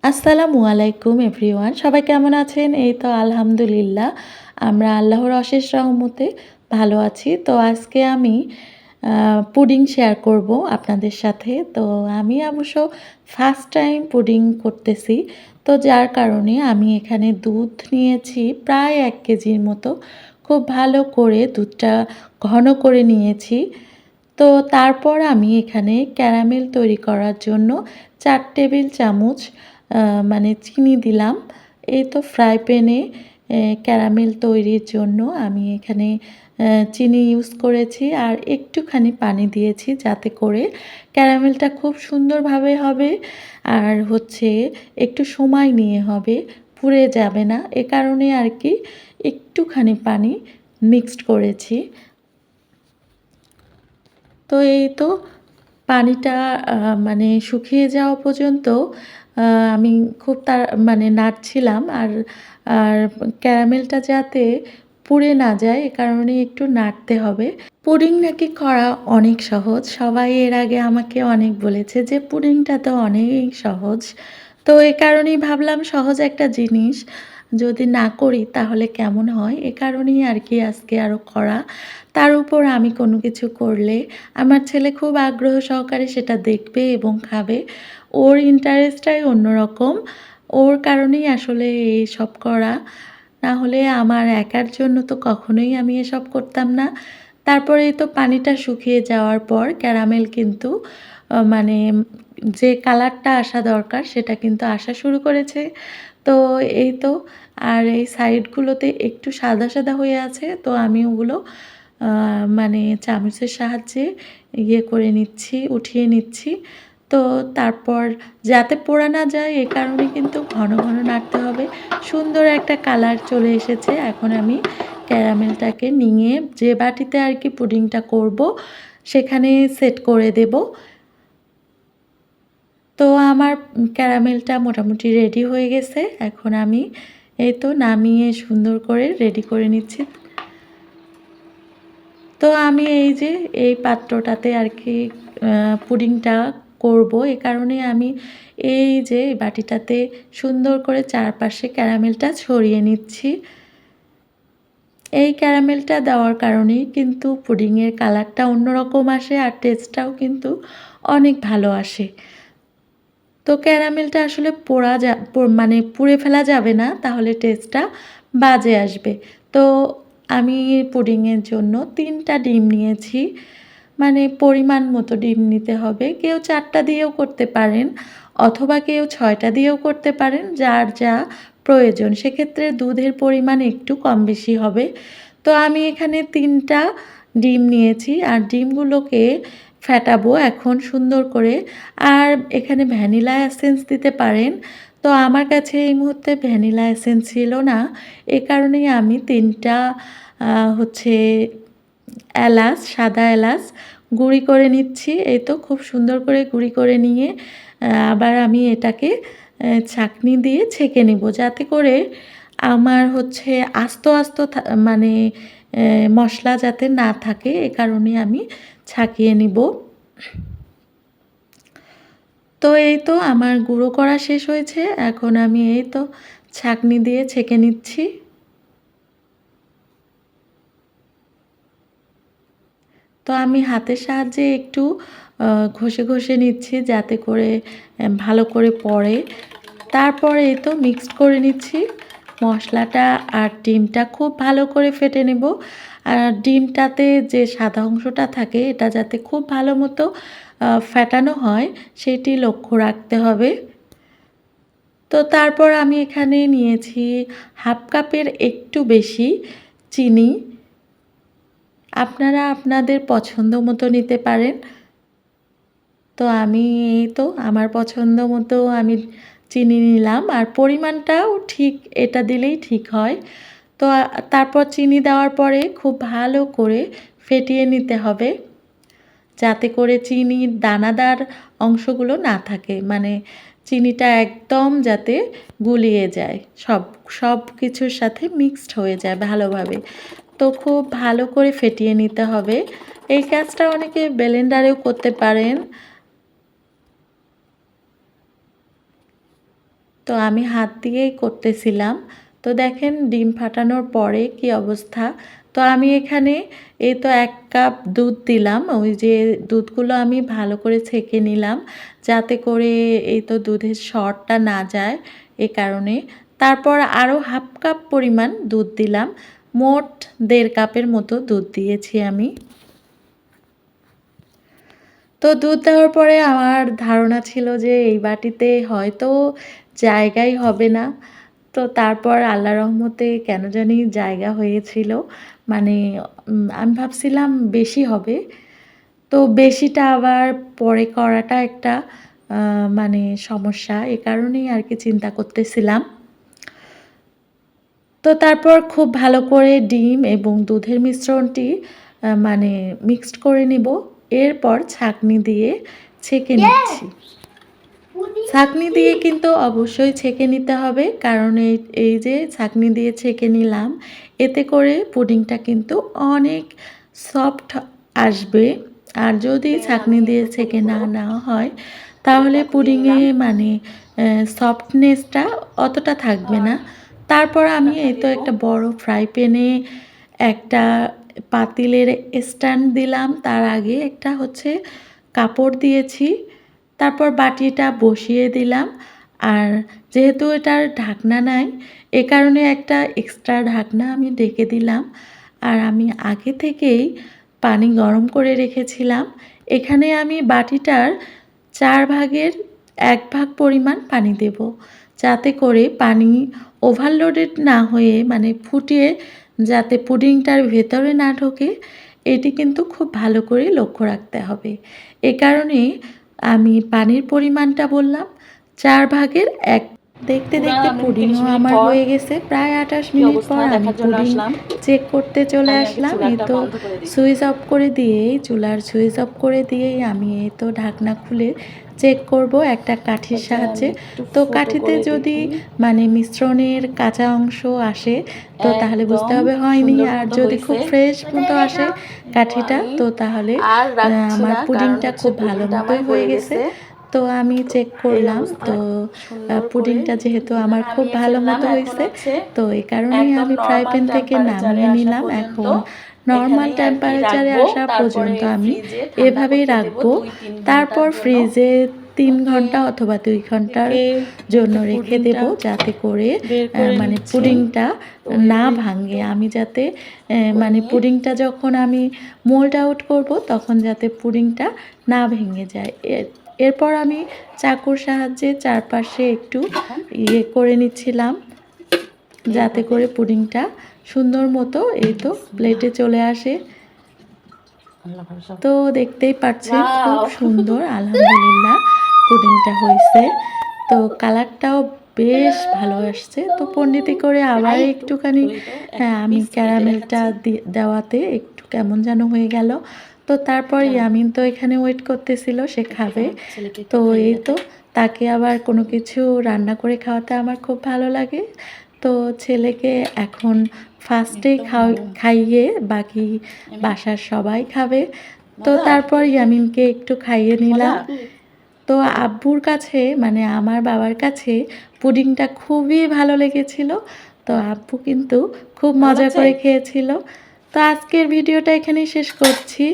আসসালামু আলাইকুম এভরিওয়ান। সবাই কেমন আছেন? এই তো আলহামদুলিল্লাহ। আমরা আল্লাহর অশেষ রহমতে ভালো আছি। তো আজকে আমি পুডিং শেয়ার করব আপনাদের সাথে। তো আমি অবশ্য ফার্স্ট টাইম পুডিং করতেছি। তো যার কারণে আমি এখানে দুধ নিয়েছি প্রায় ১ কেজির মতো। খুব ভালো করে দুধটা ঘন করে নিয়েছি। তো তারপর আমি এখানে ক্যারামেল তৈরি করার জন্য ৪ টেবিল চামচ মানে চিনি দিলাম। এই তো ফ্রাই প্যানে ক্যারামেল তৈরির জন্য আমি এখানে চিনি ইউজ করেছি আর একটুখানি পানি দিয়েছি যাতে করে ক্যারামেলটা খুব সুন্দরভাবে হবে আর হচ্ছে একটু সময় নিয়ে হবে, পুড়ে যাবে না। এ কারণে আর কি একটুখানি পানি মিক্সড করেছি। তো এই তো পানিটা মানে শুকিয়ে যাওয়া পর্যন্ত আ আমি খুব মানে নাড়ছিলাম আর ক্যারামেলটা যাতে পুড়ে না যায় এ কারণে একটু নাড়তে হবে। পুডিং নাকি করা অনেক সহজ। সবাই এর আগে আমাকে অনেক বলেছে যে পুডিংটা তো অনেক সহজ। তো এ কারণেই ভাবলাম সহজ একটা জিনিস যদি না করি তাহলে কেমন হয়? এ কারণেই আর কি আজকে আরও করা। তার উপর আমি কোনো কিছু করলে আমার ছেলে খুব আগ্রহ সহকারে সেটা দেখবে এবং খাবে। ওর ইন্টারেস্টটাই অন্যরকম। ওর কারণেই আসলে এসব করা। না হলে আমার একার জন্য তো কখনোই আমি এসব করতাম না। তারপরে এই তো পানিটা শুকিয়ে যাওয়ার পর ক্যারামেল কিন্তু মানে যে কালারটা আসা দরকার সেটা কিন্তু আসা শুরু করেছে। তো এই তো আর এই সাইডগুলোতে একটু সাদা, সাদা হয়ে আছে। তো আমি ওগুলো আ মানে চামচের সাহায্যে ইয়ে করে নিচ্ছি, উঠিয়ে নিচ্ছি। তো তারপর যাতে পোড়া না যায় এ কারণে কিন্তু ঘন, ঘন নাড়তে হবে। সুন্দর একটা কালার চলে এসেছে। এখন আমি ক্যারামেলটাকে নিয়ে যে বাটিতে আর কি পুডিংটা করব সেখানে সেট করে দেব। তো আমার ক্যারামেলটা মোটামুটি রেডি হয়ে গেছে। এখন আমি এই তো নামিয়ে সুন্দর করে রেডি করে নিচ্ছি। তো আমি এই যে এই পাত্রটাতে আর কি পুডিংটা করব। এ কারণে আমি এই যে বাটিটাতে সুন্দর করে চারপাশে ক্যারামেলটা ছড়িয়ে নিচ্ছি। এই ক্যারামেলটা দেওয়ার কারণেই কিন্তু পুডিংয়ের কালারটা অন্যরকম আসে আর টেস্টটাও কিন্তু অনেক ভালো আসে। তো ক্যারামেলটা আসলে মানে পুড়ে ফেলা যাবে না, তাহলে টেস্টটা বাজে আসবে। তো আমি পুডিংয়ের জন্য ৩ টা ডিম নিয়েছি। মানে পরিমাণ মতো ডিম নিতে হবে। কেউ ৪ টা দিয়েও করতে পারেন অথবা কেউ ৬ টা দিয়েও করতে পারেন, যার যা প্রয়োজন। সেক্ষেত্রে দুধের পরিমাণ একটু কম বেশি হবে। তো আমি এখানে ৩ টা ডিম নিয়েছি আর ডিমগুলোকে ফেটাবো এখন সুন্দর করে। আর এখানে ভ্যানিলা এসেন্স দিতে পারেন। তো আমার কাছে এই মুহূর্তে ভ্যানিলা এসেন্স ছিল না। এ কারণেই আমি ৩ টা হচ্ছে এলাচ, সাদা এলাচ গুঁড়ি করে নিচ্ছি। এই তো খুব সুন্দর করে গুঁড়ি করে নিয়ে আবার আমি এটাকে ছাঁকনি দিয়ে ছেঁকে নিব। যাতে করে আমার হচ্ছে আস্ত, আস্ত মানে মশলা যাতে না থাকে এ কারণে আমি ছাঁকিয়ে নিব। তো এই তো আমার গুঁড়ো করা শেষ হয়েছে। এখন আমি এই তো ছাঁকনি দিয়ে ছেঁকে নিচ্ছি। তো আমি হাতের সাহায্যে একটু ঘষে, ঘষে নিচ্ছি যাতে করে ভালো করে পড়ে। তারপরে এই তো মিক্সড করে নিচ্ছি। মশলাটা আর ডিমটা খুব ভালো করে ফেটে নেব। আর ডিমটাতে যে সাদা অংশটা থাকে এটা যাতে খুব ভালো মতো ফেটানো হয় সেটি লক্ষ্য রাখতে হবে। তো তারপর আমি এখানে নিয়েছি 1/2 কাপের একটু বেশি চিনি। আপনারা আপনাদের পছন্দ মতো নিতে পারেন। তো আমি এই তো আমার পছন্দ মতো আমি চিনি নিলাম আর পরিমাণটাও ঠিক এটা দিলেই ঠিক হয়। তো তারপর চিনি দেওয়ার পরে খুব ভালো করে ফেটিয়ে নিতে হবে। যাতে করে চিনির দানাদার অংশগুলো না থাকে। মানে চিনিটা একদম যাতে গুলিয়ে যায়। সব কিছুর সাথে মিক্সড হয়ে যায় ভালোভাবে। তো খুব ভালো করে ফেটিয়ে নিতে হবে। এই কাজটা অনেকে ব্লেন্ডারেও করতে পারেন। তো আমি হাত দিয়েই করতেছিলাম। তো দেখেন ডিম ফাটানোর পরে কি অবস্থা। তো আমি এখানে এই তো 1 কাপ দুধ দিলাম। ওই যে দুধগুলো আমি ভালো করে ছেঁকে নিলাম, যাতে করে এই তো দুধের সরটা না যায় এ কারণে। তারপর আরও 1/2 কাপ পরিমাণ দুধ দিলাম। মোট 1.5 কাপের মতো দুধ দিয়েছি আমি। তো দুধ দেওয়ার পরে আমার ধারণা ছিল যে এই বাটিতে হয়তো জায়গাই হবে না। তো তারপর আল্লাহর রহমতে কেন জানি জায়গা হয়েছিল। মানে আমি ভাবছিলাম বেশি হবে। তো বেশিটা আবার পরে করাটা একটা মানে সমস্যা। এ কারণেই আর কি চিন্তা করতেছিলাম। তো তারপর খুব ভালো করে ডিম এবং দুধের মিশ্রণটি মানে মিক্সড করে নিব। এরপর ছাঁকনি দিয়ে ছেঁকে নিচ্ছি। ছাঁকনি দিয়ে কিন্তু অবশ্যই ছেঁকে নিতে হবে, কারণ এই যে ছাঁকনি দিয়ে ছেঁকে নিলাম, এতে করে পুডিংটা কিন্তু অনেক সফট আসবে। আর যদি ছাঁকনি দিয়ে ছেঁকে না নেওয়া হয় তাহলে পুডিংয়ে মানে সফটনেসটা অতটা থাকবে না। তারপর আমি এই তো একটা বড় ফ্রাই প্যানে একটা পাতিলের স্ট্যান্ড দিলাম, তার আগে একটা হচ্ছে কাপড় দিয়েছি। তারপর বাটিটা বসিয়ে দিলাম। আর যেহেতু এটার ঢাকনা নাই, এ কারণে একটা এক্সট্রা ঢাকনা আমি ঢেকে দিলাম। আর আমি আগে থেকেই পানি গরম করে রেখেছিলাম। এখানে আমি বাটিটার 4 ভাগের 1 ভাগ পরিমাণ পানি দেব, যাতে করে পানি ওভারলোডেড না হয়ে মানে ফুটিয়ে যাতে পুডিংটার ভেতরে না ঢোকে, এটি কিন্তু খুব ভালো করে লক্ষ্য রাখতে হবে। এ কারণে আমি পানির পরিমাণটা বললাম 4 ভাগের 1। দেখতে দেখতে পুডিংও আমার হয়ে গেছে। প্রায় 28 মিনিট পর আমি পুডিং চেক করতে চলে আসলাম। এই তো সুইচ অফ করে দিয়েই চুলার সুইচ অফ করে দিয়েই আমি এই তো ঢাকনা খুলে চেক করব একটা কাঠির সাহায্যে। তো কাঠিতে যদি মানে মিশ্রণের কাঁচা অংশ আসে তো তাহলে বুঝতে হবে হয়নি। আর যদি খুব ফ্রেশ মতো আসে কাঠিটা, তো তাহলে আমার পুডিংটা খুব ভালো মতোই হয়ে গেছে। তো আমি চেক করলাম, তো পুডিংটা যেহেতু আমার খুব ভালো মতো হয়েছে, তো এই কারণেই আমি ফ্রাই প্যান থেকে নামিয়ে নিলাম। এখন নর্মাল টেম্পারেচারে আসা পর্যন্ত আমি এভাবেই রাখবো। তারপর ফ্রিজে 3 ঘন্টা অথবা 2 ঘন্টার জন্য রেখে দেব, যাতে করে মানে পুডিংটা না ভাঙে। আমি যাতে মানে পুডিংটা যখন আমি মোল্ড আউট করব তখন যাতে পুডিংটা না ভেঙে যায়। এরপর আমি চাকুর সাহায্যে চারপাশে একটু করে নিচ্ছিলাম, যাতে করে পুডিংটা সুন্দর মতো এই তো প্লেটে চলে আসে। তো দেখতেই পাচ্ছেন খুব সুন্দর আলহামদুলিল্লাহ পুডিংটা হয়েছে। তো কালারটাও বেশ ভালো আসছে। তো পণ্ডিতি করে আবার একটুখানি আমি ক্যারামেলটা দেওয়াতে একটু কেমন যেন হয়ে গেল। তো তারপর ইয়ামিন তো এখানে ওয়েট করতেছিল, সে খাবে। তো এই তো তাকে আবার কোনো কিছু রান্না করে খাওয়াতে আমার খুব ভালো লাগে। তো ছেলেকে এখন ফার্স্টেই খাইয়ে বাকি বাসার সবাই খাবে। তো তারপর ইয়ামিনকে একটু খাইয়ে নিলাম। তো আব্বুর কাছে মানে আমার বাবার কাছে পুডিংটা খুবই ভালো লেগেছিল। তো আব্বু কিন্তু খুব মজা করে খেয়েছিল। তো আজকের ভিডিওটা এখানেই শেষ করছি।